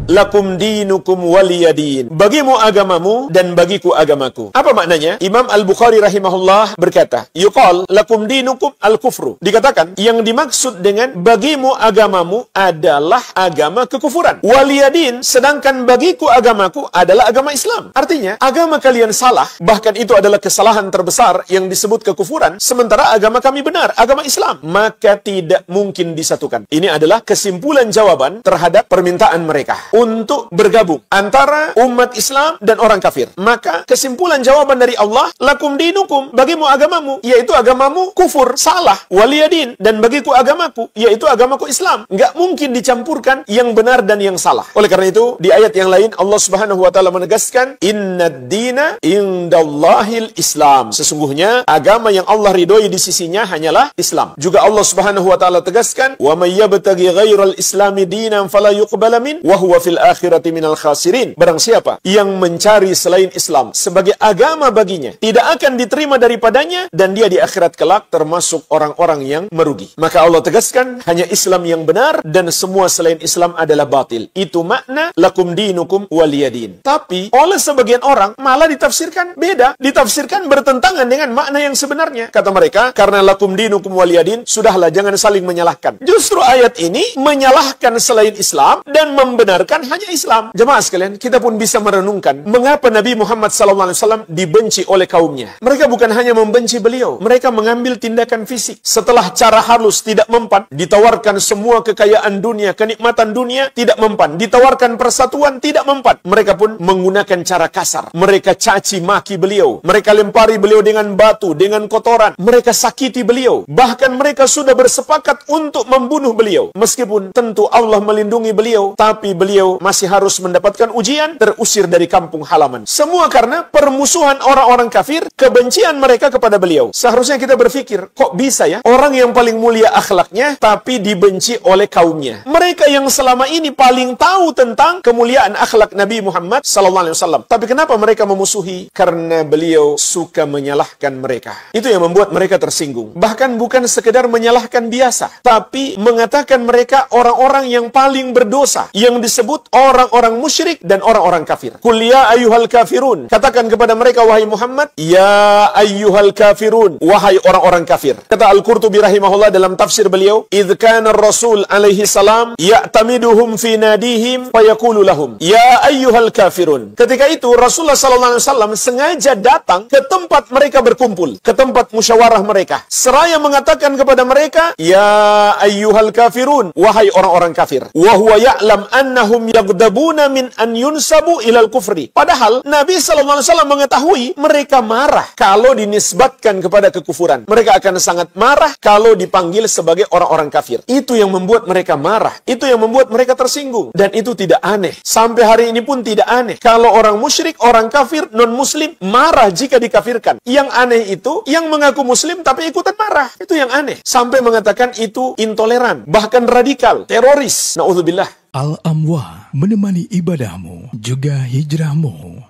lakum dinukum waliyadin. Bagimu agamamu dan bagiku agamaku. Apa maknanya? Imam Al-Bukhari rahimahullah berkata, yuqal lakum dinukum al-kufru. Dikatakan, yang dimaksud dengan bagimu agamamu adalah agama kekufuran. Waliyadin, sedangkan bagiku agamaku adalah agama Islam. Artinya, agama kalian salah, bahkan itu adalah kesalahan terbesar yang disebut kekufuran, sementara agama kami benar, agama Islam. Maka tidak mungkin disatukan. Ini adalah kesimpulan jawaban terhadap permintaan mereka untuk bergabung antara umat Islam dan orang kafir. Maka kesimpulan jawaban dari Allah, lakum dinukum, bagimu agamamu, yaitu agamamu kufur, salah, waliyadin, dan bagiku agamaku, yaitu agamaku Islam. Nggak mungkin dicampurkan yang benar dan yang salah. Oleh karena itu, di ayat yang lain Allah Subhanahu wa taala menegaskan, innad dina indallahil Islam. Sesungguhnya agama yang Allah ridhoi di sisinya hanyalah Islam. Juga Allah Subhanahu wa taala tegaskan, wa may yabtaghi ghairal islami dinan fala yuqbala min wa huwa fil akhirati minal khasirin. Barang siapa yang mencari selain Islam sebagai agama baginya, tidak akan diterima daripadanya dan dia di akhirat kelak termasuk orang-orang yang merugi. Maka Allah tegaskan, hanya Islam yang benar dan semua selain Islam adalah batil. Itu makna lakum dinukum waliyadin. Tapi oleh sebagian orang malah ditafsirkan beda, ditafsirkan bertentangan dengan makna yang sebenarnya. Kata mereka, karena lakum dinukum waliyadin, sudahlah jangan saling menyalahkan. Justru ayat ini menyalahkan selain Islam dan membenarkan hanya Islam. Jemaah sekalian, kita pun bisa merenungkan mengapa Nabi Muhammad SAW dibenci oleh kaumnya. Mereka bukan hanya membenci beliau, mereka mengambil tindakan fisik. Setelah cara halus tidak mempan, ditawarkan semua kekayaan dunia, kenikmatan dunia, tidak mempan. Ditawarkan persatuan, tidak mempan. Mereka pun menggunakan cara kasar. Mereka caci maki beliau. Mereka lempari beliau dengan batu, dengan kotoran. Mereka sakiti beliau. Bahkan mereka sudah bersepakat untuk membunuh beliau. Meskipun tentu Allah melindungi beliau, tapi beliau masih harus mendapatkan ujian, terusir dari kampung halaman. Semua karena permusuhan orang-orang kafir, kebencian mereka kepada beliau. Seharusnya kita berpikir, kok bisa ya orang yang paling mulia akhlaknya, tapi dibenci oleh kaumnya. Mereka yang selama ini paling tahu tentang kemuliaan akhlak Nabi Muhammad SAW. Tapi kenapa mereka memusuhi? Karena beliau suka menyalahkan mereka. Itu yang membuat mereka tersinggung. Bahkan bukan sekedar menyalahkan biasa, tapi mengatakan mereka orang-orang yang paling berdosa, yang disebut orang-orang musyrik dan orang-orang kafir. Qul ya ayyuhal kafirun. Katakan kepada mereka, wahai Muhammad, ya ayyuhal kafirun, wahai orang-orang kafir. Kata Al-Qurtubi rahimahullah dalam tafsir beliau, idh kana Rasul alaihi salam ya'tamiduhum fi nadihim fayaqulu lahum ya ayyuhal kafirun. Ketika itu Rasulullah SAW sengaja datang ke tempat mereka berkumpul, ke tempat musyawarah mereka, seraya mengatakan kepada mereka, ya ayyuhal kafirun, wahai orang-orang kafir. Wa huwa ya'lam annahum yaghdabuna min an yunsabu ilal kufri. Padahal Nabi SAW mengetahui mereka marah kalau dinisbatkan kepada kekufuran. Mereka akan sangat marah kalau dipanggil sebagai orang-orang kafir. Itu yang membuat mereka marah. Itu yang membuat mereka tersinggung. Dan itu tidak aneh. Sampai hari ini pun tidak aneh. Kalau orang musyrik, orang kafir, non-muslim marah jika dikafirkan. Yang aneh itu yang mengaku muslim tapi ikutan marah. Itu yang aneh. Sampai mengatakan itu intoleran, bahkan radikal, teroris. Na'udzubillah. Al-Amwah menemani ibadahmu juga hijrahmu.